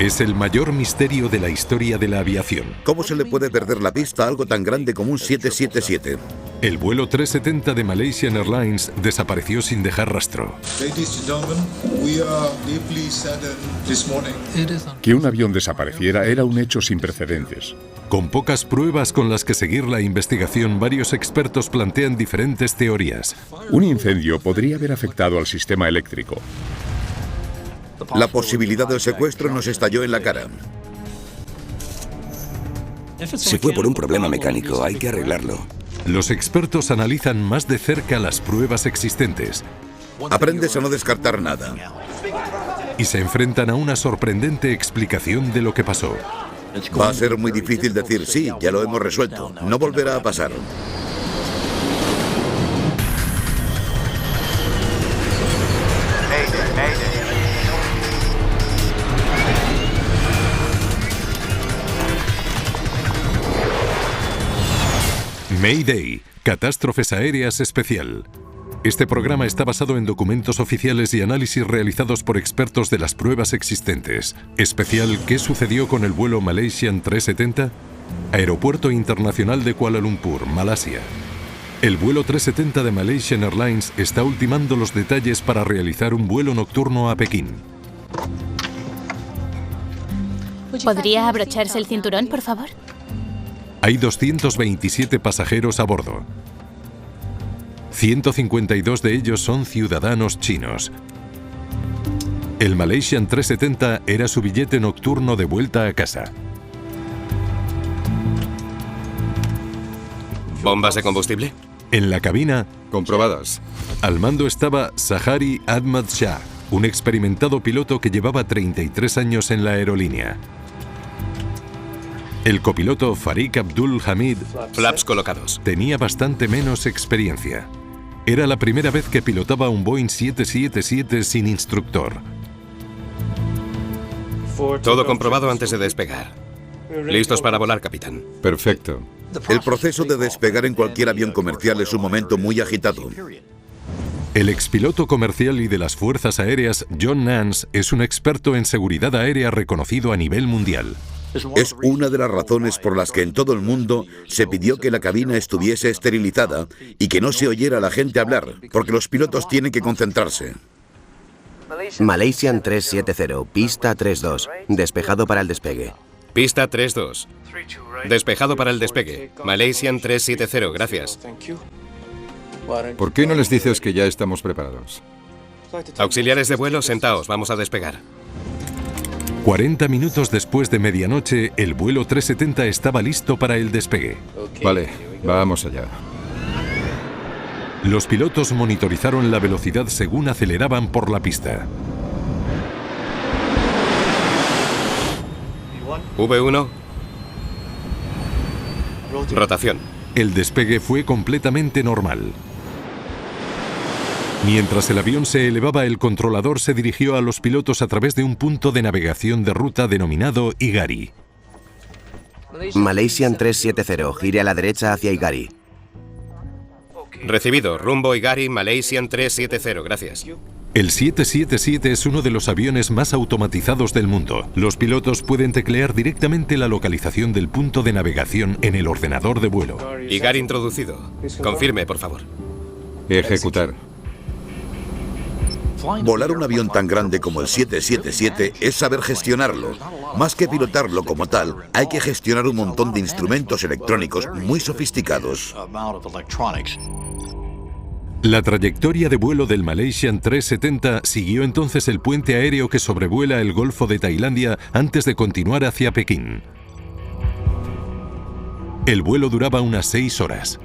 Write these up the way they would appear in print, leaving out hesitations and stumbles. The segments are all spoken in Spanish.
Es el mayor misterio de la historia de la aviación. ¿Cómo se le puede perder la pista a algo tan grande como un 777? El vuelo 370 de Malaysian Airlines desapareció sin dejar rastro. Que un avión desapareciera era un hecho sin precedentes. Con pocas pruebas con las que seguir la investigación, varios expertos plantean diferentes teorías. Un incendio podría haber afectado al sistema eléctrico. La posibilidad del secuestro nos estalló en la cara. Si fue por un problema mecánico, hay que arreglarlo. Los expertos analizan más de cerca las pruebas existentes. Aprendes a no descartar nada. Y se enfrentan a una sorprendente explicación de lo que pasó. Va a ser muy difícil decir sí, ya lo hemos resuelto. No volverá a pasar. Mayday, Catástrofes Aéreas Especial. Este programa está basado en documentos oficiales y análisis realizados por expertos de las pruebas existentes. Especial, ¿qué sucedió con el vuelo Malaysian 370? Aeropuerto Internacional de Kuala Lumpur, Malasia. El vuelo 370 de Malaysian Airlines está ultimando los detalles para realizar un vuelo nocturno a Pekín. ¿Podría abrocharse el cinturón, por favor? Hay 227 pasajeros a bordo. 152 de ellos son ciudadanos chinos. El Malaysian 370 era su billete nocturno de vuelta a casa. ¿Bombas de combustible? En la cabina, comprobadas. Al mando estaba Zahari Ahmad Shah, un experimentado piloto que llevaba 33 años en la aerolínea. El copiloto Farik Abdul Hamid, Flaps colocados, tenía bastante menos experiencia. Era la primera vez que pilotaba un Boeing 777 sin instructor. Todo comprobado antes de despegar. Listos para volar, capitán. Perfecto. El proceso de despegar en cualquier avión comercial es un momento muy agitado. El expiloto comercial y de las fuerzas aéreas, John Nance, es un experto en seguridad aérea reconocido a nivel mundial. Es una de las razones por las que en todo el mundo se pidió que la cabina estuviese esterilizada y que no se oyera a la gente hablar, porque los pilotos tienen que concentrarse. Malaysian 370, pista 32, despejado para el despegue. Pista 32. Despejado para el despegue. Malaysian 370, gracias. ¿Por qué no les dices que ya estamos preparados? Auxiliares de vuelo, sentaos, vamos a despegar. 40 minutos después de medianoche, el vuelo 370 estaba listo para el despegue. Vale, vamos allá. Los pilotos monitorizaron la velocidad según aceleraban por la pista. V1. Rotación. El despegue fue completamente normal. Mientras el avión se elevaba, el controlador se dirigió a los pilotos a través de un punto de navegación de ruta denominado Igari. Malaysian 370, gire a la derecha hacia Igari. Recibido, rumbo Igari, Malaysian 370, gracias. El 777 es uno de los aviones más automatizados del mundo. Los pilotos pueden teclear directamente la localización del punto de navegación en el ordenador de vuelo. Igari introducido. Confirme, por favor. Ejecutar. Volar un avión tan grande como el 777 es saber gestionarlo. Más que pilotarlo como tal, hay que gestionar un montón de instrumentos electrónicos muy sofisticados. La trayectoria de vuelo del Malaysian 370 siguió entonces el puente aéreo que sobrevuela el Golfo de Tailandia antes de continuar hacia Pekín. El vuelo duraba unas 6 horas.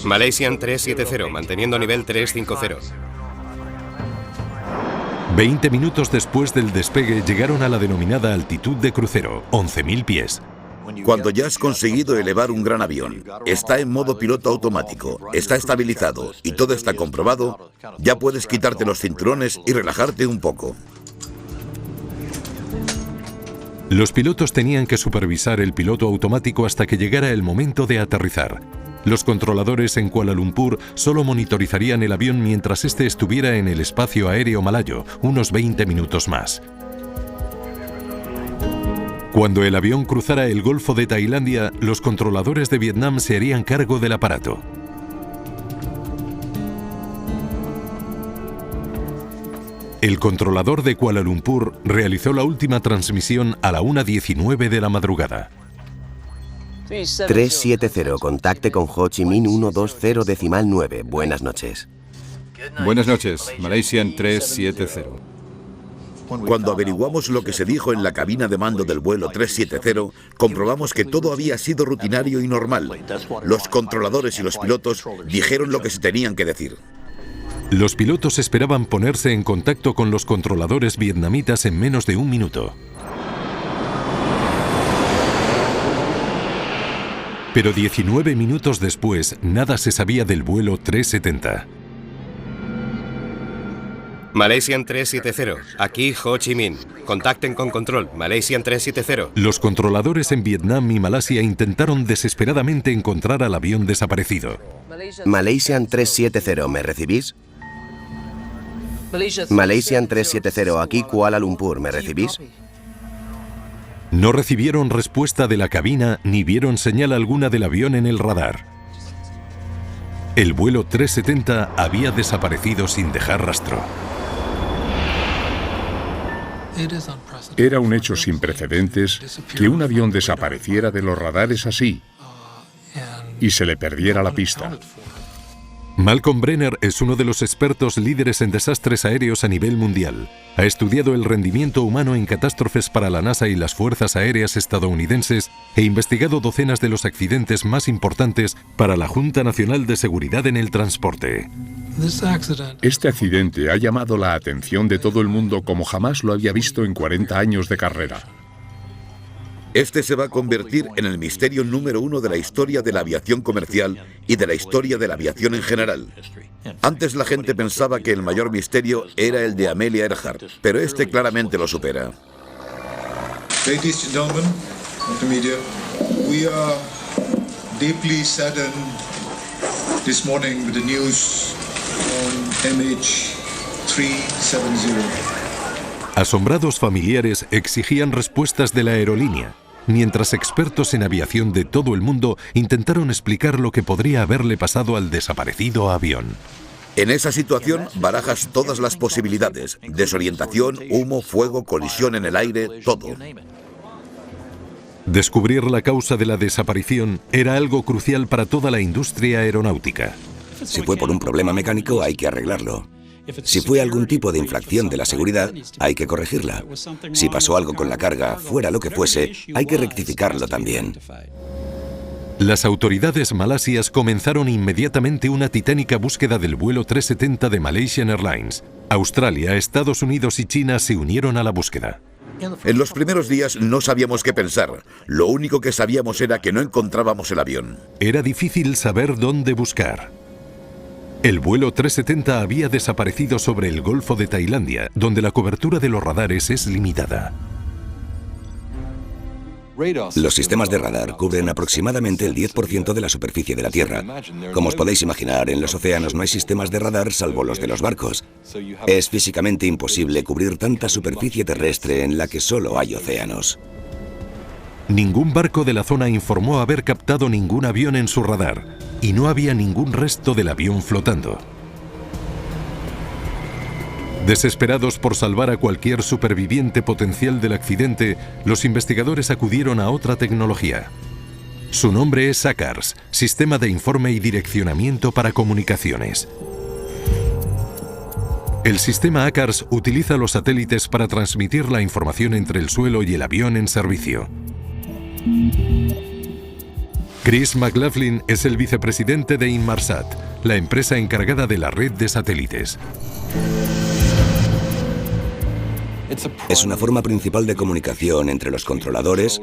Malaysian 370, manteniendo nivel 350. 20 minutos después del despegue llegaron a la denominada altitud de crucero, 11.000 pies. Cuando ya has conseguido elevar un gran avión, está en modo piloto automático, está estabilizado y todo está comprobado, ya puedes quitarte los cinturones y relajarte un poco. Los pilotos tenían que supervisar el piloto automático hasta que llegara el momento de aterrizar. Los controladores en Kuala Lumpur solo monitorizarían el avión mientras éste estuviera en el espacio aéreo malayo, unos 20 minutos más. Cuando el avión cruzara el Golfo de Tailandia, los controladores de Vietnam se harían cargo del aparato. El controlador de Kuala Lumpur realizó la última transmisión a la 1:19 de la madrugada. 370, contacte con Ho Chi Minh 120.9. Buenas noches. Buenas noches, Malaysian 370. Cuando averiguamos lo que se dijo en la cabina de mando del vuelo 370, comprobamos que todo había sido rutinario y normal. Los controladores y los pilotos dijeron lo que se tenían que decir. Los pilotos esperaban ponerse en contacto con los controladores vietnamitas en menos de un minuto. Pero 19 minutos después, nada se sabía del vuelo 370. Malaysian 370, aquí Ho Chi Minh. Contacten con control, Malaysian 370. Los controladores en Vietnam y Malasia intentaron desesperadamente encontrar al avión desaparecido. Malaysian 370, ¿me recibís? Malaysian 370, aquí Kuala Lumpur, ¿me recibís? No recibieron respuesta de la cabina ni vieron señal alguna del avión en el radar. El vuelo 370 había desaparecido sin dejar rastro. Era un hecho sin precedentes que un avión desapareciera de los radares así y se le perdiera la pista. Malcolm Brenner es uno de los expertos líderes en desastres aéreos a nivel mundial. Ha estudiado el rendimiento humano en catástrofes para la NASA y las fuerzas aéreas estadounidenses e investigado docenas de los accidentes más importantes para la Junta Nacional de Seguridad en el Transporte. Este accidente ha llamado la atención de todo el mundo como jamás lo había visto en 40 años de carrera. Este se va a convertir en el misterio número 1 de la historia de la aviación comercial y de la historia de la aviación en general. Antes la gente pensaba que el mayor misterio era el de Amelia Earhart, pero este claramente lo supera. Ladies and gentlemen of the media, we are deeply saddened this morning with the news on MH370. Asombrados familiares exigían respuestas de la aerolínea, mientras expertos en aviación de todo el mundo intentaron explicar lo que podría haberle pasado al desaparecido avión. En esa situación barajas todas las posibilidades: desorientación, humo, fuego, colisión en el aire, todo. Descubrir la causa de la desaparición era algo crucial para toda la industria aeronáutica. Si fue por un problema mecánico, hay que arreglarlo. Si fue algún tipo de infracción de la seguridad, hay que corregirla. Si pasó algo con la carga, fuera lo que fuese, hay que rectificarlo también. Las autoridades malasias comenzaron inmediatamente una titánica búsqueda del vuelo 370 de Malaysian Airlines. Australia, Estados Unidos y China se unieron a la búsqueda. En los primeros días no sabíamos qué pensar. Lo único que sabíamos era que no encontrábamos el avión. Era difícil saber dónde buscar. El vuelo 370 había desaparecido sobre el Golfo de Tailandia, donde la cobertura de los radares es limitada. Los sistemas de radar cubren aproximadamente el 10% de la superficie de la Tierra. Como os podéis imaginar, en los océanos no hay sistemas de radar salvo los de los barcos. Es físicamente imposible cubrir tanta superficie terrestre en la que solo hay océanos. Ningún barco de la zona informó haber captado ningún avión en su radar, y no había ningún resto del avión flotando. Desesperados por salvar a cualquier superviviente potencial del accidente, los investigadores acudieron a otra tecnología. Su nombre es ACARS, Sistema de Informe y Direccionamiento para Comunicaciones. El sistema ACARS utiliza los satélites para transmitir la información entre el suelo y el avión en servicio. Chris McLaughlin es el vicepresidente de Inmarsat, la empresa encargada de la red de satélites. Es una forma principal de comunicación entre los controladores,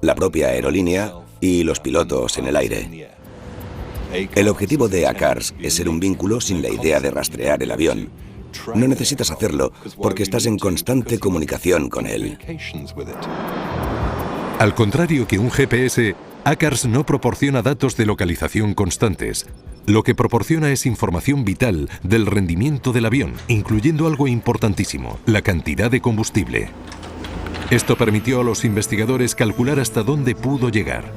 la propia aerolínea y los pilotos en el aire. El objetivo de ACARS es ser un vínculo sin la idea de rastrear el avión. No necesitas hacerlo porque estás en constante comunicación con él. Al contrario que un GPS, ACARS no proporciona datos de localización constantes. Lo que proporciona es información vital del rendimiento del avión, incluyendo algo importantísimo, la cantidad de combustible. Esto permitió a los investigadores calcular hasta dónde pudo llegar.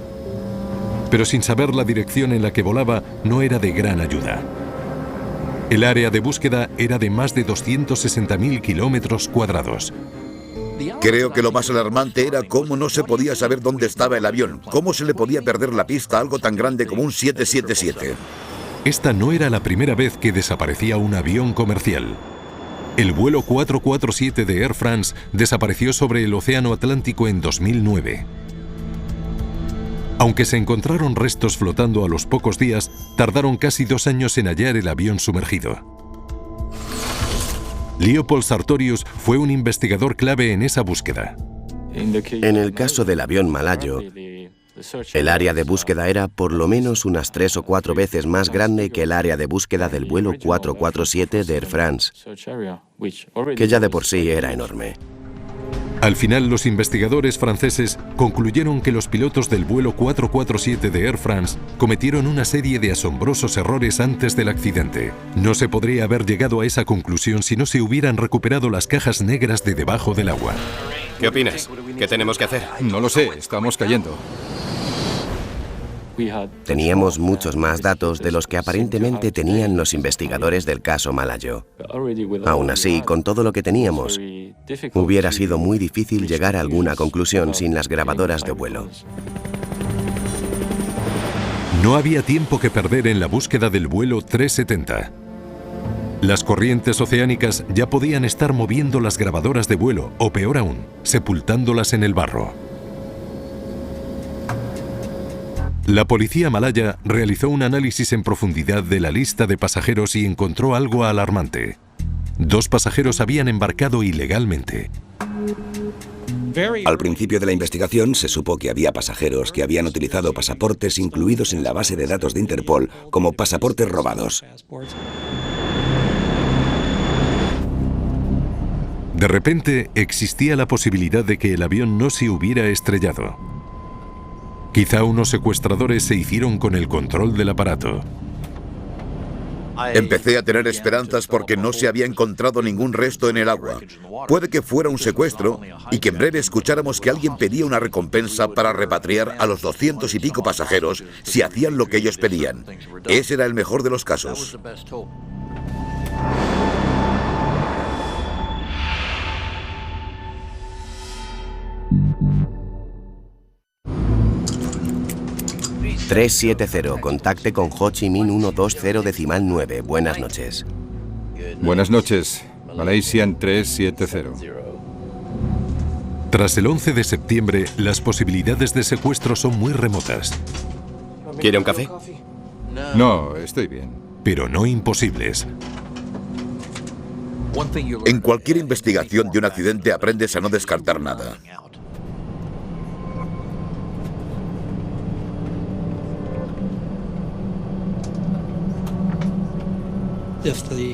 Pero sin saber la dirección en la que volaba, no era de gran ayuda. El área de búsqueda era de más de 260.000 kilómetros cuadrados. Creo que lo más alarmante era cómo no se podía saber dónde estaba el avión, cómo se le podía perder la pista a algo tan grande como un 777. Esta no era la primera vez que desaparecía un avión comercial. El vuelo 447 de Air France desapareció sobre el Océano Atlántico en 2009. Aunque se encontraron restos flotando a los pocos días, tardaron casi 2 años en hallar el avión sumergido. Leopold Sartorius fue un investigador clave en esa búsqueda. En el caso del avión malayo, el área de búsqueda era por lo menos unas 3 o 4 veces más grande que el área de búsqueda del vuelo 447 de Air France, que ya de por sí era enorme. Al final, los investigadores franceses concluyeron que los pilotos del vuelo 447 de Air France cometieron una serie de asombrosos errores antes del accidente. No se podría haber llegado a esa conclusión si no se hubieran recuperado las cajas negras de debajo del agua. ¿Qué opinas? ¿Qué tenemos que hacer? No lo sé, estamos cayendo. Teníamos muchos más datos de los que aparentemente tenían los investigadores del caso malayo. Aún así, con todo lo que teníamos, hubiera sido muy difícil llegar a alguna conclusión sin las grabadoras de vuelo. No había tiempo que perder en la búsqueda del vuelo 370. Las corrientes oceánicas ya podían estar moviendo las grabadoras de vuelo, o peor aún, sepultándolas en el barro. La policía malaya realizó un análisis en profundidad de la lista de pasajeros y encontró algo alarmante. 2 pasajeros habían embarcado ilegalmente. Al principio de la investigación se supo que había pasajeros que habían utilizado pasaportes incluidos en la base de datos de Interpol como pasaportes robados. De repente, existía la posibilidad de que el avión no se hubiera estrellado. Quizá unos secuestradores se hicieron con el control del aparato. Empecé a tener esperanzas porque no se había encontrado ningún resto en el agua. Puede que fuera un secuestro y que en breve escucháramos que alguien pedía una recompensa para repatriar a los 200 y pico pasajeros si hacían lo que ellos pedían. Ese era el mejor de los casos. ...370, contacte con Ho Chi Minh 120.9. Buenas noches. Buenas noches, Malaysian 370. Tras el 11 de septiembre, las posibilidades de secuestro son muy remotas. ¿Quiere un café? No, estoy bien. Pero no imposibles. En cualquier investigación de un accidente aprendes a no descartar nada.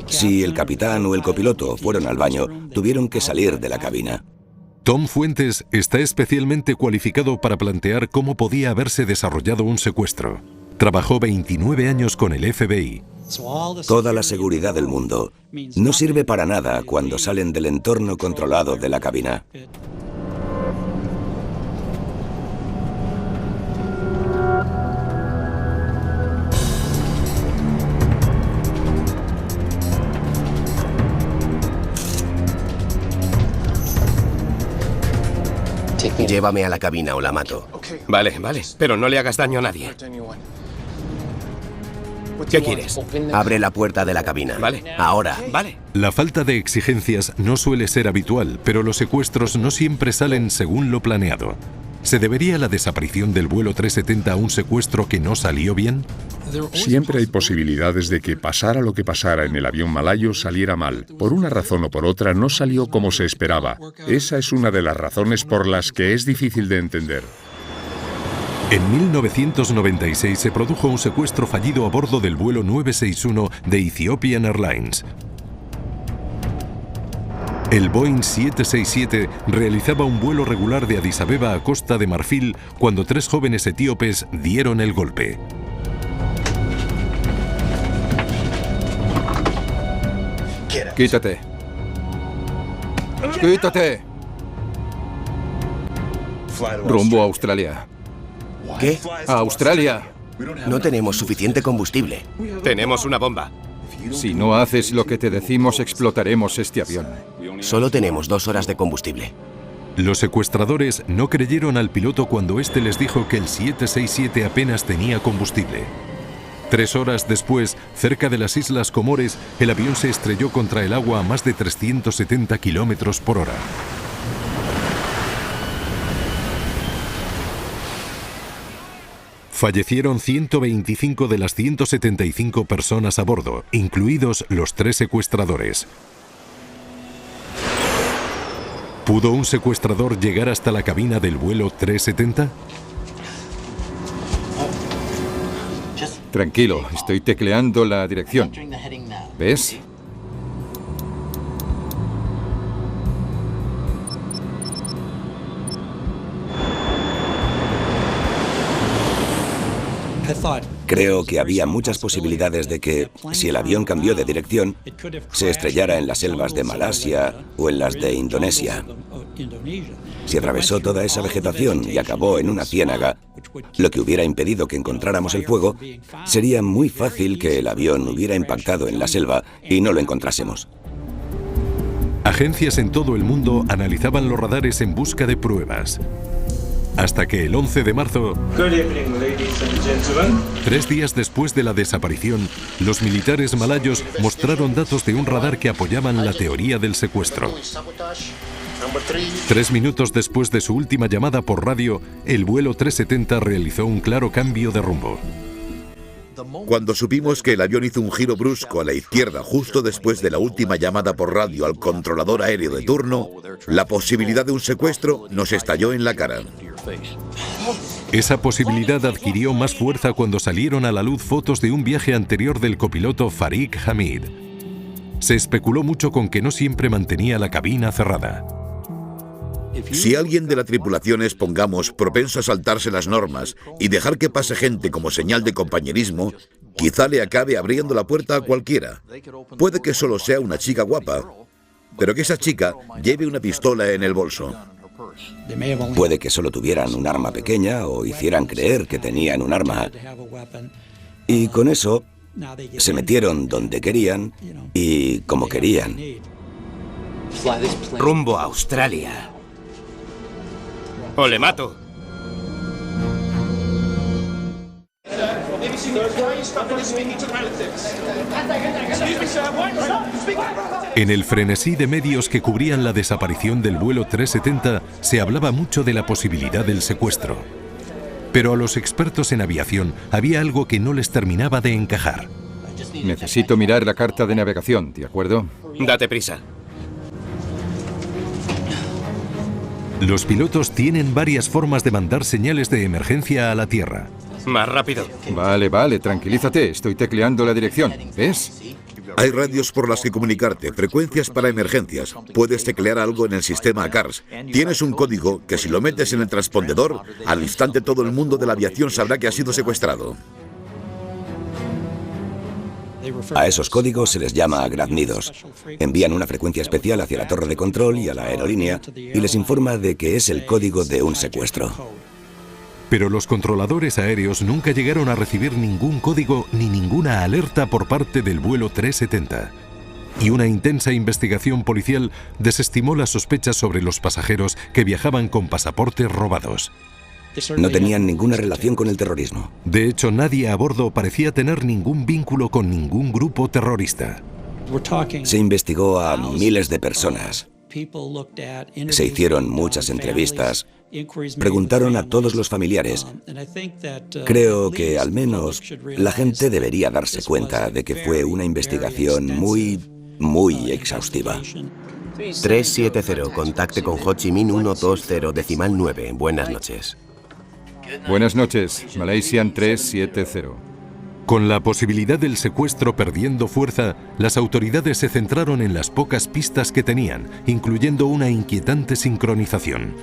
Si el capitán o el copiloto fueron al baño, tuvieron que salir de la cabina. Tom Fuentes está especialmente cualificado para plantear cómo podía haberse desarrollado un secuestro. Trabajó 29 años con el FBI. Toda la seguridad del mundo no sirve para nada cuando salen del entorno controlado de la cabina. Llévame a la cabina o la mato. Vale, pero no le hagas daño a nadie. ¿Qué quieres? Abre la puerta de la cabina. Vale. Ahora. Vale. La falta de exigencias no suele ser habitual, pero los secuestros no siempre salen según lo planeado. ¿Se debería la desaparición del vuelo 370 a un secuestro que no salió bien? Siempre hay posibilidades de que pasara lo que pasara en el avión malayo saliera mal. Por una razón o por otra no salió como se esperaba. Esa es una de las razones por las que es difícil de entender. En 1996 se produjo un secuestro fallido a bordo del vuelo 961 de Ethiopian Airlines. El Boeing 767 realizaba un vuelo regular de Addis Abeba a Costa de Marfil cuando 3 jóvenes etíopes dieron el golpe. Quítate. ¡Quítate! Rumbo a Australia. ¿Qué? ¡A Australia! No tenemos suficiente combustible. Tenemos una bomba. Si no haces lo que te decimos, explotaremos este avión. Solo tenemos 2 horas de combustible. Los secuestradores no creyeron al piloto cuando éste les dijo que el 767 apenas tenía combustible. 3 horas después, cerca de las Islas Comores, el avión se estrelló contra el agua a más de 370 kilómetros por hora. Fallecieron 125 de las 175 personas a bordo, incluidos los 3 secuestradores. ¿Pudo un secuestrador llegar hasta la cabina del vuelo 370? Tranquilo, estoy tecleando la dirección. ¿Ves? Creo que había muchas posibilidades de que, si el avión cambió de dirección, se estrellara en las selvas de Malasia o en las de Indonesia. Si atravesó toda esa vegetación y acabó en una ciénaga, lo que hubiera impedido que encontráramos el fuego, sería muy fácil que el avión hubiera impactado en la selva y no lo encontrásemos. Agencias en todo el mundo analizaban los radares en busca de pruebas. Hasta que el 11 de marzo, 3 días después de la desaparición, los militares malayos mostraron datos de un radar que apoyaban la teoría del secuestro. 3 minutos después de su última llamada por radio, el vuelo 370 realizó un claro cambio de rumbo. Cuando supimos que el avión hizo un giro brusco a la izquierda justo después de la última llamada por radio al controlador aéreo de turno, la posibilidad de un secuestro nos estalló en la cara. Esa posibilidad adquirió más fuerza cuando salieron a la luz fotos de un viaje anterior del copiloto Farid Hamid. Se especuló mucho con que no siempre mantenía la cabina cerrada. Si alguien de la tripulación es, pongamos, propenso a saltarse las normas y dejar que pase gente como señal de compañerismo, quizá le acabe abriendo la puerta a cualquiera. Puede que solo sea una chica guapa, pero que esa chica lleve una pistola en el bolso. Puede que solo tuvieran un arma pequeña o hicieran creer que tenían un arma. Y con eso se metieron donde querían y como querían. Rumbo a Australia. ¡O le mato! En el frenesí de medios que cubrían la desaparición del vuelo 370, se hablaba mucho de la posibilidad del secuestro. Pero a los expertos en aviación había algo que no les terminaba de encajar. Necesito mirar la carta de navegación, ¿de acuerdo? Date prisa. Los pilotos tienen varias formas de mandar señales de emergencia a la Tierra. Más rápido. Vale, tranquilízate. Estoy tecleando la dirección. ¿Ves? Hay radios por las que comunicarte, frecuencias para emergencias. Puedes teclear algo en el sistema ACARS. Tienes un código que si lo metes en el transpondedor, al instante todo el mundo de la aviación sabrá que ha sido secuestrado. A esos códigos se les llama graznidos. Envían una frecuencia especial hacia la torre de control y a la aerolínea y les informa de que es el código de un secuestro. Pero los controladores aéreos nunca llegaron a recibir ningún código ni ninguna alerta por parte del vuelo 370. Y una intensa investigación policial desestimó las sospechas sobre los pasajeros que viajaban con pasaportes robados. No tenían ninguna relación con el terrorismo. De hecho, nadie a bordo parecía tener ningún vínculo con ningún grupo terrorista. Se investigó a miles de personas. Se hicieron muchas entrevistas. Preguntaron a todos los familiares. Creo que al menos la gente debería darse cuenta de que fue una investigación muy exhaustiva. 370, contacte con Ho Chi Minh 120, decimal 9. Buenas noches. Buenas noches, Malaysian 370. Con la posibilidad del secuestro perdiendo fuerza, las autoridades se centraron en las pocas pistas que tenían, incluyendo una inquietante sincronización.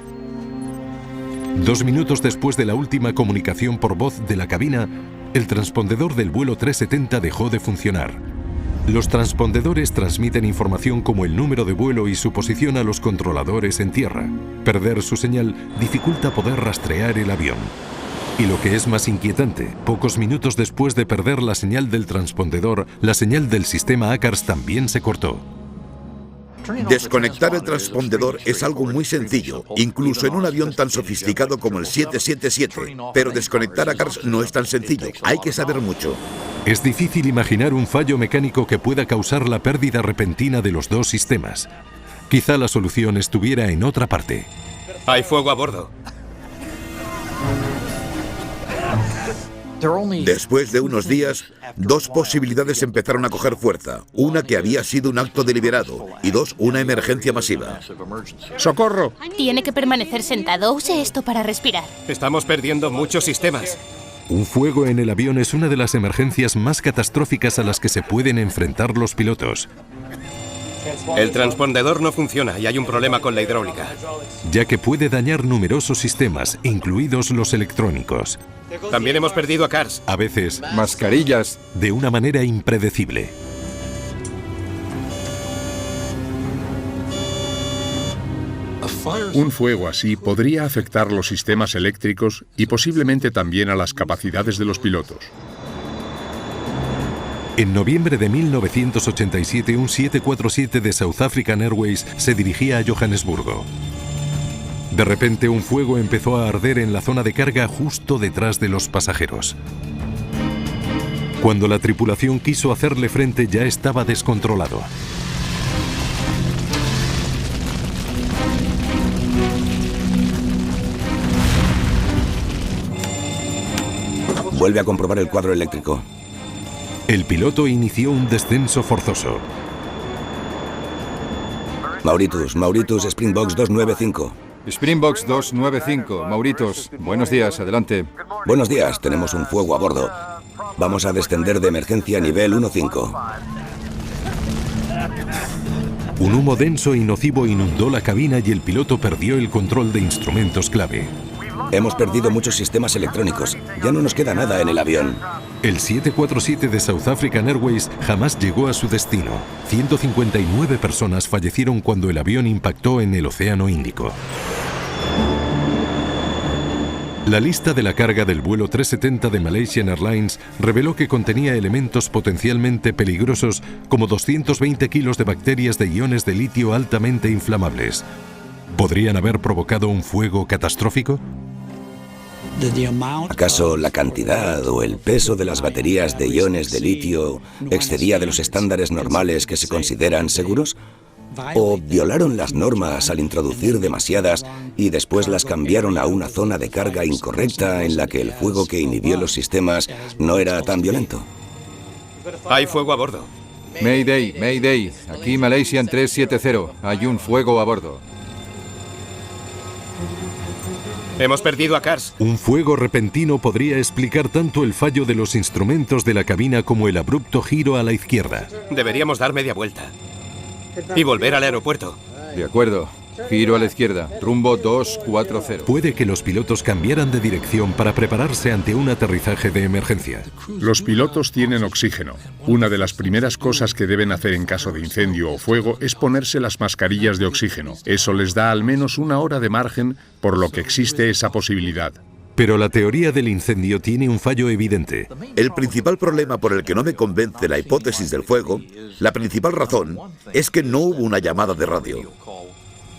2 minutos después de la última comunicación por voz de la cabina, el transpondedor del vuelo 370 dejó de funcionar. Los transpondedores transmiten información como el número de vuelo y su posición a los controladores en tierra. Perder su señal dificulta poder rastrear el avión. Y lo que es más inquietante, pocos minutos después de perder la señal del transpondedor, la señal del sistema ACARS también se cortó. Desconectar el transpondedor es algo muy sencillo, incluso en un avión tan sofisticado como el 777, pero desconectar ACARS no es tan sencillo, hay que saber mucho. Es difícil imaginar un fallo mecánico que pueda causar la pérdida repentina de los dos sistemas. Quizá la solución estuviera en otra parte. Hay fuego a bordo. Después de unos días, 2 posibilidades empezaron a coger fuerza. Una que había sido un acto deliberado y 2, una emergencia masiva. ¡Socorro! Tiene que permanecer sentado. Use esto para respirar. Estamos perdiendo muchos sistemas. Un fuego en el avión es una de las emergencias más catastróficas a las que se pueden enfrentar los pilotos, El transpondedor no funciona y hay un problema con la hidráulica. ya que puede dañar numerosos sistemas, incluidos los electrónicos. También hemos perdido a ACARS. A veces, Mascarillas. de una manera impredecible. Un fuego así podría afectar los sistemas eléctricos y posiblemente también a las capacidades de los pilotos. En noviembre de 1987, un 747 de South African Airways se dirigía a Johannesburgo. De repente, un fuego empezó a arder en la zona de carga justo detrás de los pasajeros. Cuando la tripulación quiso hacerle frente, ya estaba descontrolado. Vuelve a comprobar el cuadro eléctrico. El piloto inició un descenso forzoso. Mauritius, Springboks 295. Springboks 295. Mauritius, buenos días, adelante. Buenos días, tenemos un fuego a bordo. Vamos a descender de emergencia a nivel 1.5. Un humo denso y nocivo inundó la cabina y el piloto perdió el control de instrumentos clave. Hemos perdido muchos sistemas electrónicos. Ya no nos queda nada en el avión. El 747 de South African Airways jamás llegó a su destino. 159 personas fallecieron cuando el avión impactó en el Océano Índico. La lista de la carga del vuelo 370 de Malaysian Airlines reveló que contenía elementos potencialmente peligrosos como 220 kilos de bacterias de iones de litio altamente inflamables. ¿Podrían haber provocado un fuego catastrófico? ¿Acaso la cantidad o el peso de las baterías de iones de litio excedía de los estándares normales que se consideran seguros? ¿O violaron las normas al introducir demasiadas y después las cambiaron a una zona de carga incorrecta en la que el fuego que inhibió los sistemas no era tan violento? Hay fuego a bordo. Mayday, Mayday. Aquí Malaysian 370. Hay un fuego a bordo. Hemos perdido a ACARS. Un fuego repentino podría explicar tanto el fallo de los instrumentos de la cabina como el abrupto giro a la izquierda. Deberíamos dar media vuelta y volver al aeropuerto. De acuerdo. Giro a la izquierda. Rumbo 240. Puede que los pilotos cambiaran de dirección para prepararse ante un aterrizaje de emergencia. Los pilotos tienen oxígeno. Una de las primeras cosas que deben hacer en caso de incendio o fuego es ponerse las mascarillas de oxígeno. Eso les da al menos 1 hora de margen, por lo que existe esa posibilidad. Pero la teoría del incendio tiene un fallo evidente. El principal problema por el que no me convence la hipótesis del fuego, la principal razón, es que no hubo una llamada de radio.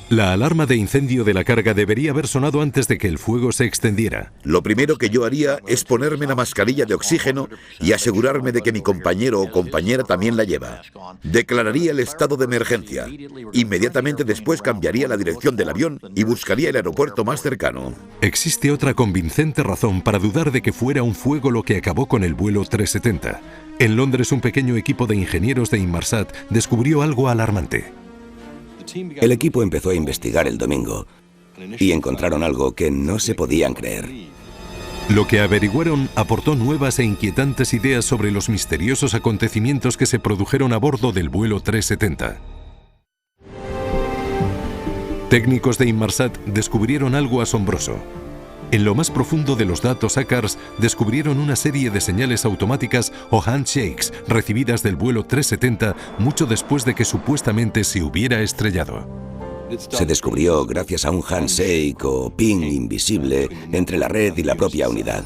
La alarma de incendio de la carga debería haber sonado antes de que el fuego se extendiera. Lo primero que yo haría es ponerme la mascarilla de oxígeno y asegurarme de que mi compañero o compañera también la lleva. Declararía el estado de emergencia. Inmediatamente después cambiaría la dirección del avión y buscaría el aeropuerto más cercano. Existe otra convincente razón para dudar de que fuera un fuego lo que acabó con el vuelo 370. En Londres, un pequeño equipo de ingenieros de Inmarsat descubrió algo alarmante. El equipo empezó a investigar el domingo y encontraron algo que no se podían creer. Lo que averiguaron aportó nuevas e inquietantes ideas sobre los misteriosos acontecimientos que se produjeron a bordo del vuelo 370. Técnicos de Inmarsat descubrieron algo asombroso. En lo más profundo de los datos ACARS descubrieron una serie de señales automáticas o handshakes recibidas del vuelo 370 mucho después de que supuestamente se hubiera estrellado. Se descubrió gracias a un handshake o ping invisible entre la red y la propia unidad.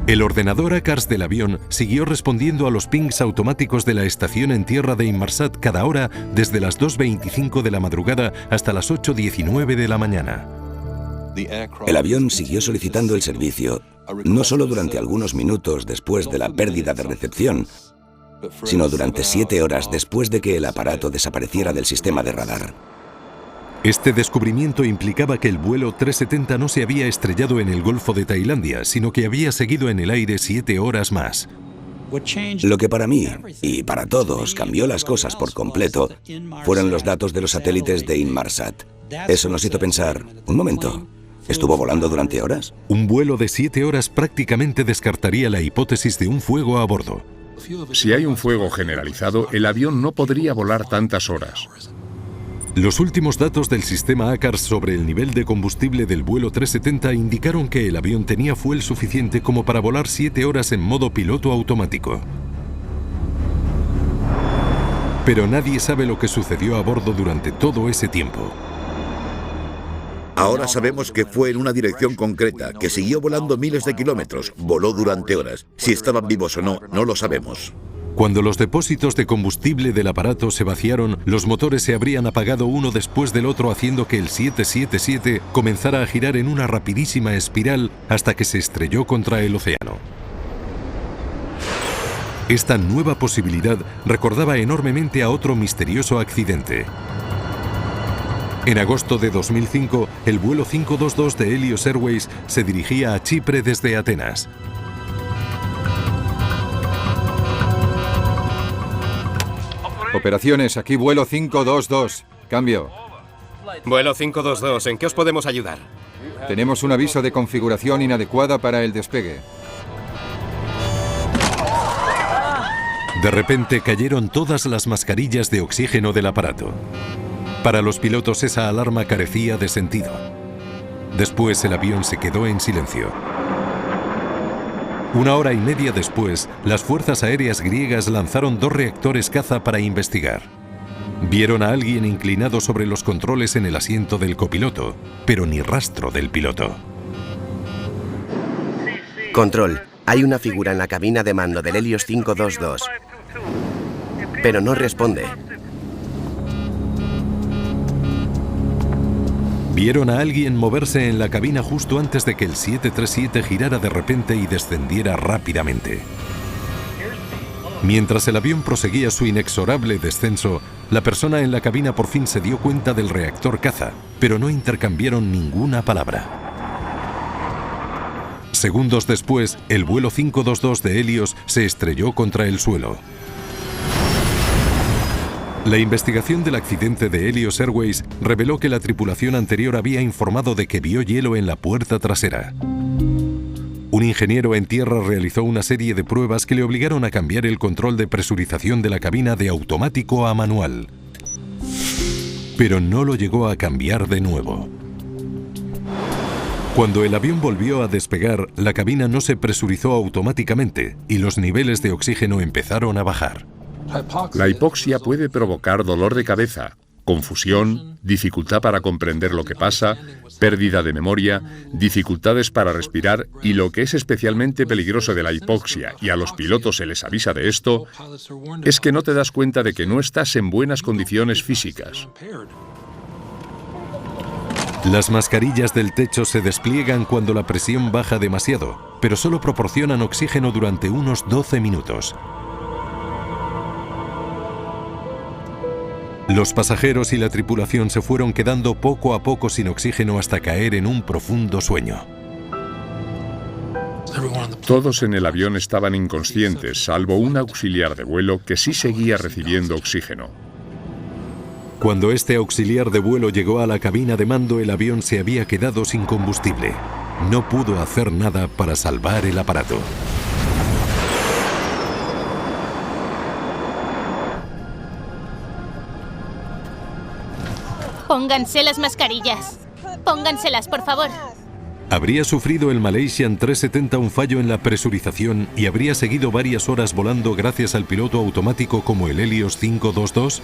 El ordenador ACARS del avión siguió respondiendo a los pings automáticos de la estación en tierra de Inmarsat cada hora desde las 2:25 de la madrugada hasta las 8:19 de la mañana. El avión siguió solicitando el servicio, no solo durante algunos minutos después de la pérdida de recepción, sino durante 7 horas después de que el aparato desapareciera del sistema de radar. Este descubrimiento implicaba que el vuelo 370 no se había estrellado en el Golfo de Tailandia, sino que había seguido en el aire 7 horas más. Lo que para mí, y para todos, cambió las cosas por completo, fueron los datos de los satélites de Inmarsat. Eso nos hizo pensar, un momento, ¿estuvo volando durante horas? Un vuelo de 7 horas prácticamente descartaría la hipótesis de un fuego a bordo. Si hay un fuego generalizado, el avión no podría volar tantas horas. Los últimos datos del sistema ACARS sobre el nivel de combustible del vuelo 370 indicaron que el avión tenía fuel suficiente como para volar 7 horas en modo piloto automático. Pero nadie sabe lo que sucedió a bordo durante todo ese tiempo. Ahora sabemos que fue en una dirección concreta, que siguió volando miles de kilómetros, voló durante horas. Si estaban vivos o no, no lo sabemos. Cuando los depósitos de combustible del aparato se vaciaron, los motores se habrían apagado uno después del otro, haciendo que el 777 comenzara a girar en una rapidísima espiral hasta que se estrelló contra el océano. Esta nueva posibilidad recordaba enormemente a otro misterioso accidente. En agosto de 2005, el vuelo 522 de Helios Airways se dirigía a Chipre desde Atenas. Operaciones, aquí vuelo 522. Cambio. Vuelo 522, ¿en qué os podemos ayudar? Tenemos un aviso de configuración inadecuada para el despegue. De repente cayeron todas las mascarillas de oxígeno del aparato. Para los pilotos esa alarma carecía de sentido. Después el avión se quedó en silencio. 1 hora y media después, las fuerzas aéreas griegas lanzaron 2 reactores caza para investigar. Vieron a alguien inclinado sobre los controles en el asiento del copiloto, pero ni rastro del piloto. Control, hay una figura en la cabina de mando del Helios 522, pero no responde. Vieron a alguien moverse en la cabina justo antes de que el 737 girara de repente y descendiera rápidamente. Mientras el avión proseguía su inexorable descenso, la persona en la cabina por fin se dio cuenta del reactor caza, pero no intercambiaron ninguna palabra. Segundos después, el vuelo 522 de Helios se estrelló contra el suelo. La investigación del accidente de Helios Airways reveló que la tripulación anterior había informado de que vio hielo en la puerta trasera. Un ingeniero en tierra realizó una serie de pruebas que le obligaron a cambiar el control de presurización de la cabina de automático a manual. Pero no lo llegó a cambiar de nuevo. Cuando el avión volvió a despegar, la cabina no se presurizó automáticamente y los niveles de oxígeno empezaron a bajar. La hipoxia puede provocar dolor de cabeza, confusión, dificultad para comprender lo que pasa, pérdida de memoria, dificultades para respirar y lo que es especialmente peligroso de la hipoxia, y a los pilotos se les avisa de esto, es que no te das cuenta de que no estás en buenas condiciones físicas. Las mascarillas del techo se despliegan cuando la presión baja demasiado, pero solo proporcionan oxígeno durante unos 12 minutos. Los pasajeros y la tripulación se fueron quedando poco a poco sin oxígeno hasta caer en un profundo sueño. Todos en el avión estaban inconscientes, salvo un auxiliar de vuelo que sí seguía recibiendo oxígeno. Cuando este auxiliar de vuelo llegó a la cabina de mando, el avión se había quedado sin combustible. no pudo hacer nada para salvar el aparato. Pónganse las mascarillas. Pónganselas, por favor. Habría sufrido el Malaysian 370 un fallo en la presurización y habría seguido varias horas volando gracias al piloto automático como el Helios 522.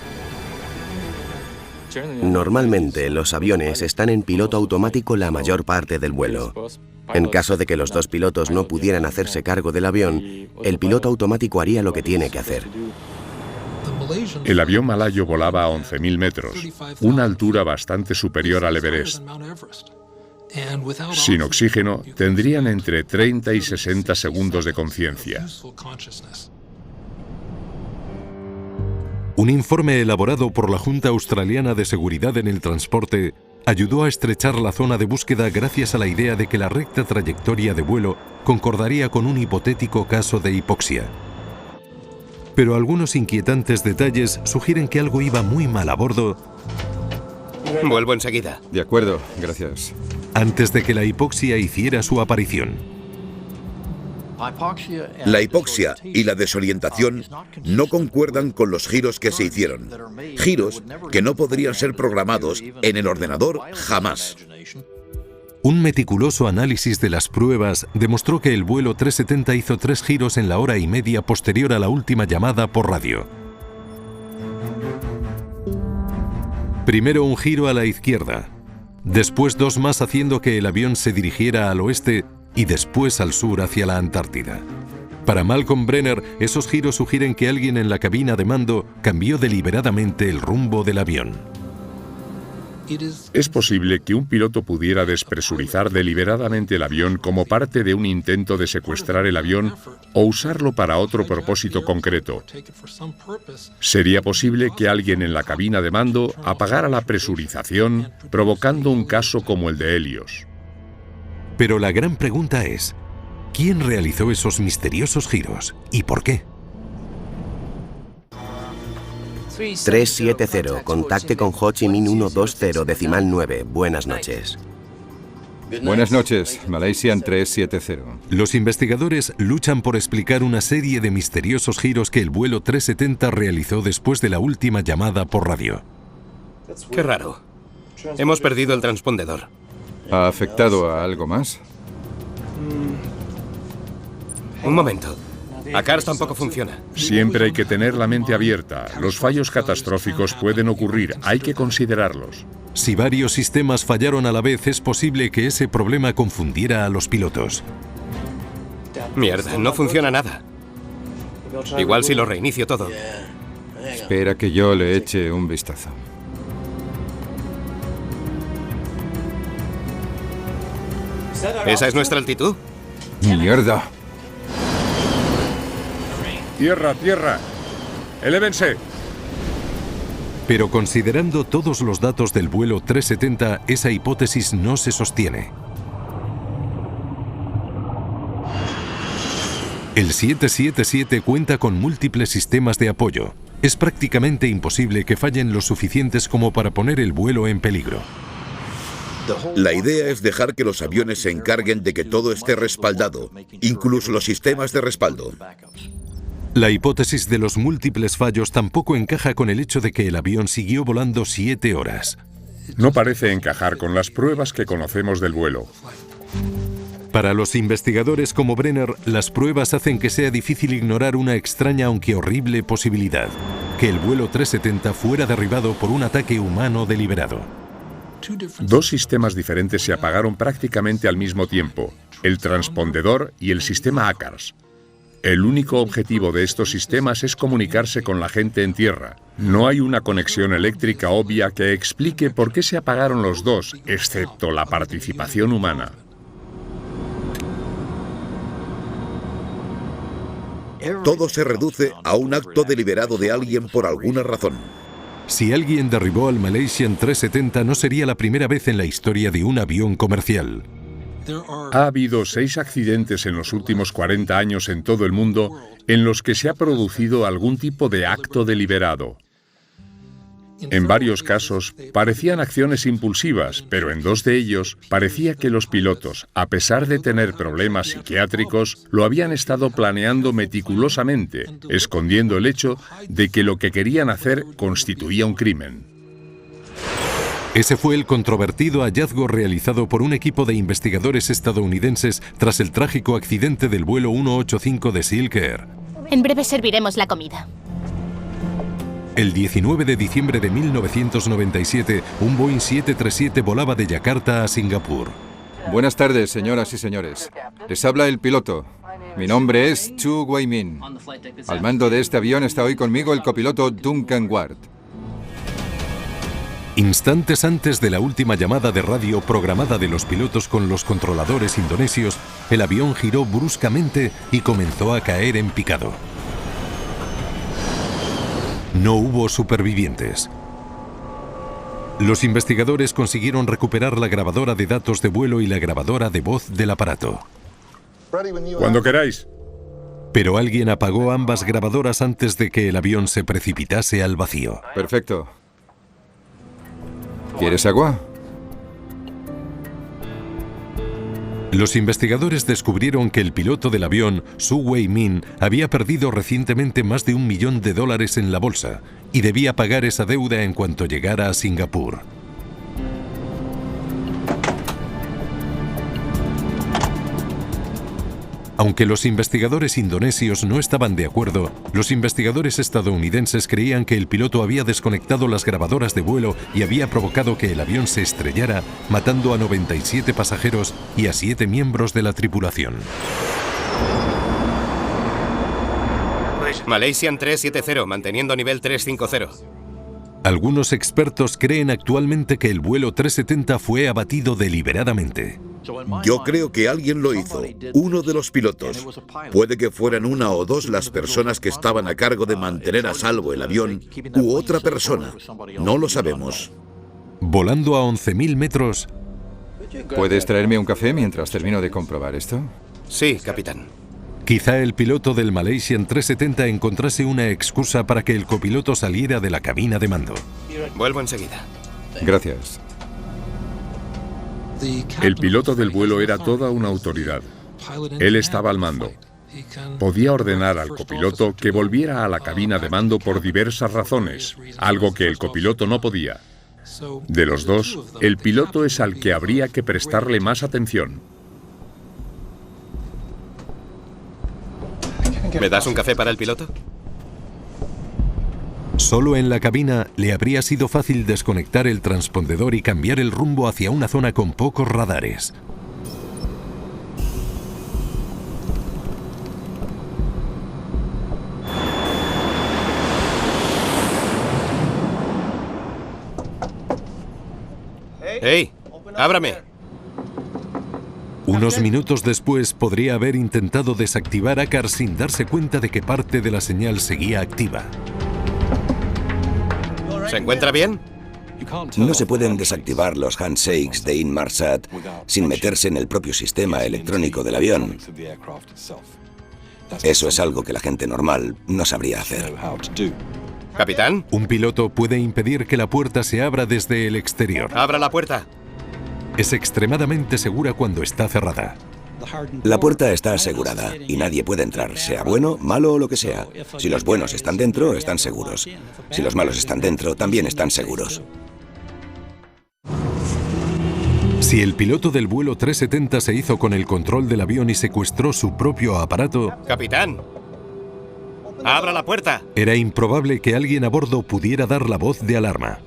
Normalmente los aviones están en piloto automático la mayor parte del vuelo. En caso de que los dos pilotos no pudieran hacerse cargo del avión, el piloto automático haría lo que tiene que hacer. El avión malayo volaba a 11.000 metros, una altura bastante superior al Everest. Sin oxígeno, tendrían entre 30 y 60 segundos de conciencia. Un informe elaborado por la Junta Australiana de Seguridad en el Transporte ayudó a estrechar la zona de búsqueda gracias a la idea de que la recta trayectoria de vuelo concordaría con un hipotético caso de hipoxia. Pero algunos inquietantes detalles sugieren que algo iba muy mal a bordo. Vuelvo enseguida. De acuerdo, gracias. Antes de que la hipoxia hiciera su aparición. La hipoxia y la desorientación no concuerdan con los giros que se hicieron. Giros que no podrían ser programados en el ordenador jamás. Un meticuloso análisis de las pruebas demostró que el vuelo 370 hizo 3 giros en la hora y media posterior a la última llamada por radio. Primero un giro a la izquierda, después 2 más haciendo que el avión se dirigiera al oeste y después al sur hacia la Antártida. Para Malcolm Brenner, esos giros sugieren que alguien en la cabina de mando cambió deliberadamente el rumbo del avión. Es posible que un piloto pudiera despresurizar deliberadamente el avión como parte de un intento de secuestrar el avión o usarlo para otro propósito concreto. Sería posible que alguien en la cabina de mando apagara la presurización, provocando un caso como el de Helios. Pero la gran pregunta es, ¿quién realizó esos misteriosos giros y por qué? 370, contacte con Ho Chi Minh 120, decimal 9. Buenas noches. Buenas noches, Malaysian 370. Los investigadores luchan por explicar una serie de misteriosos giros que el vuelo 370 realizó después de la última llamada por radio. Qué raro. Hemos perdido el transpondedor. ¿Ha afectado a algo más? Un momento. ACARS tampoco funciona. Siempre hay que tener la mente abierta. Los fallos catastróficos pueden ocurrir, hay que considerarlos. Si varios sistemas fallaron a la vez, es posible que ese problema confundiera a los pilotos. Mierda, no funciona nada. Igual si lo reinicio todo. Espera que yo le eche un vistazo. ¿Esa es nuestra altitud? ¡Mierda! ¡Tierra, tierra! ¡Elévense! Pero considerando todos los datos del vuelo 370, esa hipótesis no se sostiene. El 777 cuenta con múltiples sistemas de apoyo. Es prácticamente imposible que fallen lo suficientes como para poner el vuelo en peligro. La idea es dejar que los aviones se encarguen de que todo esté respaldado, incluso los sistemas de respaldo. La hipótesis de los múltiples fallos tampoco encaja con el hecho de que el avión siguió volando 7 horas. No parece encajar con las pruebas que conocemos del vuelo. Para los investigadores como Brenner, las pruebas hacen que sea difícil ignorar una extraña aunque horrible posibilidad: que el vuelo 370 fuera derribado por un ataque humano deliberado. 2 sistemas diferentes se apagaron prácticamente al mismo tiempo, el transpondedor y el sistema ACARS. El único objetivo de estos sistemas es comunicarse con la gente en tierra. No hay una conexión eléctrica obvia que explique por qué se apagaron los 2, excepto la participación humana. Todo se reduce a un acto deliberado de alguien por alguna razón. Si alguien derribó al Malaysian 370, no sería la primera vez en la historia de un avión comercial. Ha habido 6 accidentes en los últimos 40 años en todo el mundo en los que se ha producido algún tipo de acto deliberado. En varios casos parecían acciones impulsivas, pero en 2 de ellos parecía que los pilotos, a pesar de tener problemas psiquiátricos, lo habían estado planeando meticulosamente, escondiendo el hecho de que lo que querían hacer constituía un crimen. Ese fue el controvertido hallazgo realizado por un equipo de investigadores estadounidenses tras el trágico accidente del vuelo 185 de Silk Air. En breve serviremos la comida. El 19 de diciembre de 1997, un Boeing 737 volaba de Yakarta a Singapur. Buenas tardes, señoras y señores. Les habla el piloto. Mi nombre es Chu Wei-min. Al mando de este avión está hoy conmigo el copiloto Duncan Ward. Instantes antes de la última llamada de radio programada de los pilotos con los controladores indonesios, el avión giró bruscamente y comenzó a caer en picado. No hubo supervivientes. Los investigadores consiguieron recuperar la grabadora de datos de vuelo y la grabadora de voz del aparato. Cuando queráis. Pero alguien apagó ambas grabadoras antes de que el avión se precipitase al vacío. Perfecto. ¿Quieres agua? Los investigadores descubrieron que el piloto del avión, Su Wei-min, había perdido recientemente más de $1 millón en la bolsa y debía pagar esa deuda en cuanto llegara a Singapur. Aunque los investigadores indonesios no estaban de acuerdo, los investigadores estadounidenses creían que el piloto había desconectado las grabadoras de vuelo y había provocado que el avión se estrellara, matando a 97 pasajeros y a 7 miembros de la tripulación. Malaysian 370, manteniendo nivel 350. Algunos expertos creen actualmente que el vuelo 370 fue abatido deliberadamente. Yo creo que alguien lo hizo, uno de los pilotos. Puede que fueran 1 o 2 las personas que estaban a cargo de mantener a salvo el avión, u otra persona. No lo sabemos. Volando a 11.000 metros... ¿Puedes traerme un café mientras termino de comprobar esto? Sí, capitán. Quizá el piloto del Malaysian 370 encontrase una excusa para que el copiloto saliera de la cabina de mando. Vuelvo enseguida. Gracias. El piloto del vuelo era toda una autoridad. Él estaba al mando. Podía ordenar al copiloto que volviera a la cabina de mando por diversas razones, algo que el copiloto no podía. De los dos, el piloto es al que habría que prestarle más atención. ¿Me das un café para el piloto? Solo en la cabina le habría sido fácil desconectar el transpondedor y cambiar el rumbo hacia una zona con pocos radares. ¡Hey! ¡Ábrame! Unos minutos después podría haber intentado desactivar ACAR sin darse cuenta de que parte de la señal seguía activa. ¿Se encuentra bien? No se pueden desactivar los handshakes de Inmarsat sin meterse en el propio sistema electrónico del avión. Eso es algo que la gente normal no sabría hacer. ¿Capitán? Un piloto puede impedir que la puerta se abra desde el exterior. ¡Abra la puerta! Es extremadamente segura cuando está cerrada. La puerta está asegurada y nadie puede entrar, sea bueno, malo o lo que sea. Si los buenos están dentro, están seguros. Si los malos están dentro, también están seguros. Si el piloto del vuelo 370 se hizo con el control del avión y secuestró su propio aparato... ¡Capitán! ¡Abra la puerta! Era improbable que alguien a bordo pudiera dar la voz de alarma.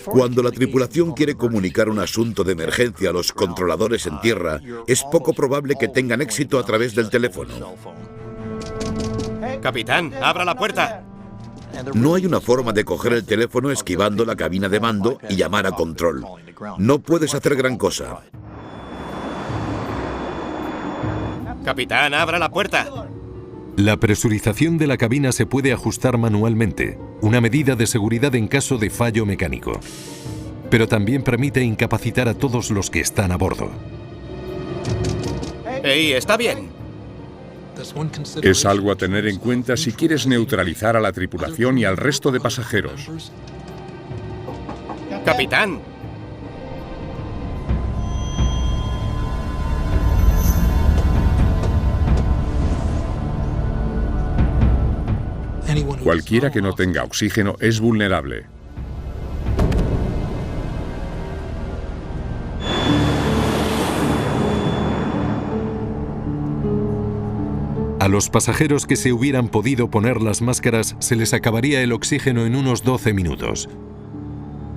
Cuando la tripulación quiere comunicar un asunto de emergencia a los controladores en tierra, es poco probable que tengan éxito a través del teléfono. ¡Capitán, abra la puerta! No hay una forma de coger el teléfono esquivando la cabina de mando y llamar a control. No puedes hacer gran cosa. ¡Capitán, abra la puerta! La presurización de la cabina se puede ajustar manualmente, una medida de seguridad en caso de fallo mecánico. Pero también permite incapacitar a todos los que están a bordo. ¡Ey, está bien! Es algo a tener en cuenta si quieres neutralizar a la tripulación y al resto de pasajeros. ¡Capitán! Cualquiera que no tenga oxígeno es vulnerable. A los pasajeros que se hubieran podido poner las máscaras se les acabaría el oxígeno en unos 12 minutos.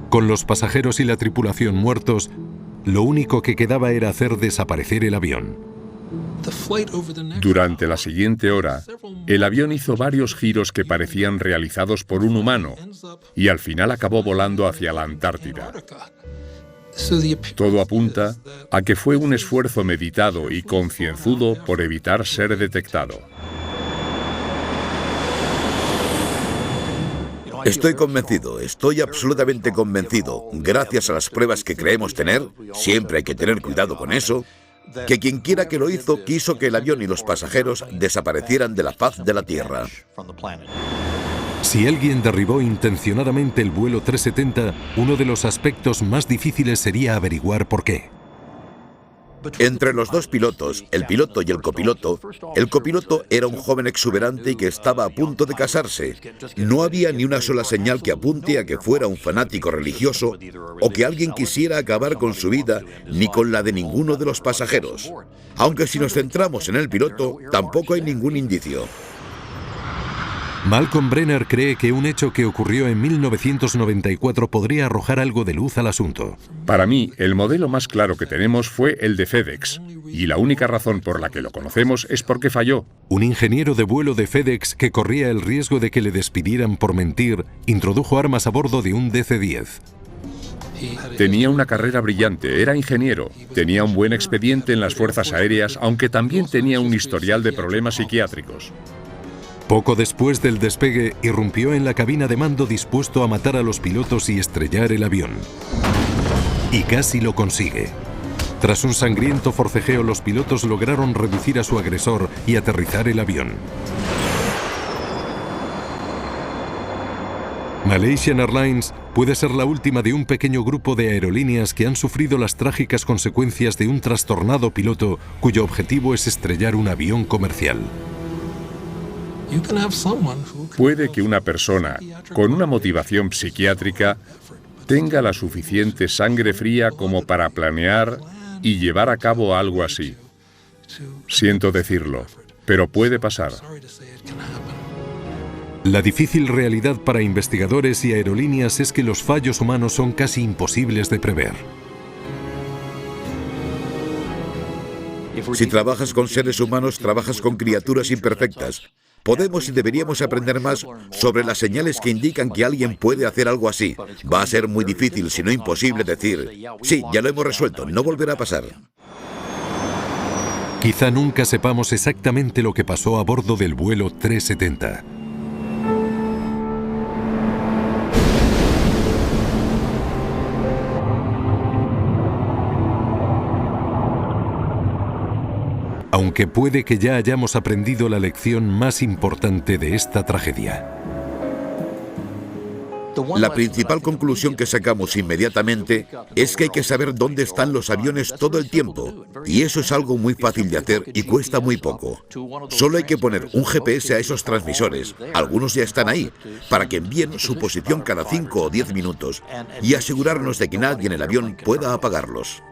Con los pasajeros y la tripulación muertos, lo único que quedaba era hacer desaparecer el avión. Durante la siguiente hora, el avión hizo varios giros que parecían realizados por un humano y al final acabó volando hacia la Antártida. Todo apunta a que fue un esfuerzo meditado y concienzudo por evitar ser detectado. Estoy convencido, estoy absolutamente convencido, gracias a las pruebas que creemos tener, siempre hay que tener cuidado con eso, que quien quiera que lo hizo quiso que el avión y los pasajeros desaparecieran de la faz de la Tierra. Si alguien derribó intencionadamente el vuelo 370, uno de los aspectos más difíciles sería averiguar por qué. Entre los dos pilotos, el piloto y el copiloto era un joven exuberante y que estaba a punto de casarse. No había ni una sola señal que apunte a que fuera un fanático religioso o que alguien quisiera acabar con su vida ni con la de ninguno de los pasajeros. Aunque si nos centramos en el piloto, tampoco hay ningún indicio. Malcolm Brenner cree que un hecho que ocurrió en 1994 podría arrojar algo de luz al asunto. Para mí, el modelo más claro que tenemos fue el de FedEx, y la única razón por la que lo conocemos es porque falló. Un ingeniero de vuelo de FedEx que corría el riesgo de que le despidieran por mentir, introdujo armas a bordo de un DC-10. Tenía una carrera brillante, era ingeniero, tenía un buen expediente en las fuerzas aéreas, aunque también tenía un historial de problemas psiquiátricos. Poco después del despegue, irrumpió en la cabina de mando dispuesto a matar a los pilotos y estrellar el avión. Y casi lo consigue. Tras un sangriento forcejeo, los pilotos lograron reducir a su agresor y aterrizar el avión. Malaysian Airlines puede ser la última de un pequeño grupo de aerolíneas que han sufrido las trágicas consecuencias de un trastornado piloto cuyo objetivo es estrellar un avión comercial. Puede que una persona con una motivación psiquiátrica tenga la suficiente sangre fría como para planear y llevar a cabo algo así. Siento decirlo, pero puede pasar. La difícil realidad para investigadores y aerolíneas es que los fallos humanos son casi imposibles de prever. Si trabajas con seres humanos, trabajas con criaturas imperfectas. Podemos y deberíamos aprender más sobre las señales que indican que alguien puede hacer algo así. Va a ser muy difícil, si no imposible, decir, sí, ya lo hemos resuelto, no volverá a pasar. Quizá nunca sepamos exactamente lo que pasó a bordo del vuelo 370. Aunque puede que ya hayamos aprendido la lección más importante de esta tragedia. La principal conclusión que sacamos inmediatamente es que hay que saber dónde están los aviones todo el tiempo. Y eso es algo muy fácil de hacer y cuesta muy poco. Solo hay que poner un GPS a esos transmisores, algunos ya están ahí, para que envíen su posición cada 5 o 10 minutos y asegurarnos de que nadie en el avión pueda apagarlos.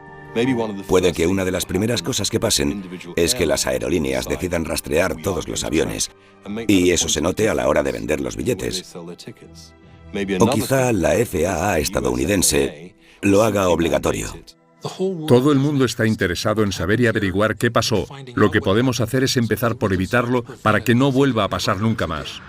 Puede que una de las primeras cosas que pasen es que las aerolíneas decidan rastrear todos los aviones y eso se note a la hora de vender los billetes. O quizá la FAA estadounidense lo haga obligatorio. Todo el mundo está interesado en saber y averiguar qué pasó. Lo que podemos hacer es empezar por evitarlo para que no vuelva a pasar nunca más.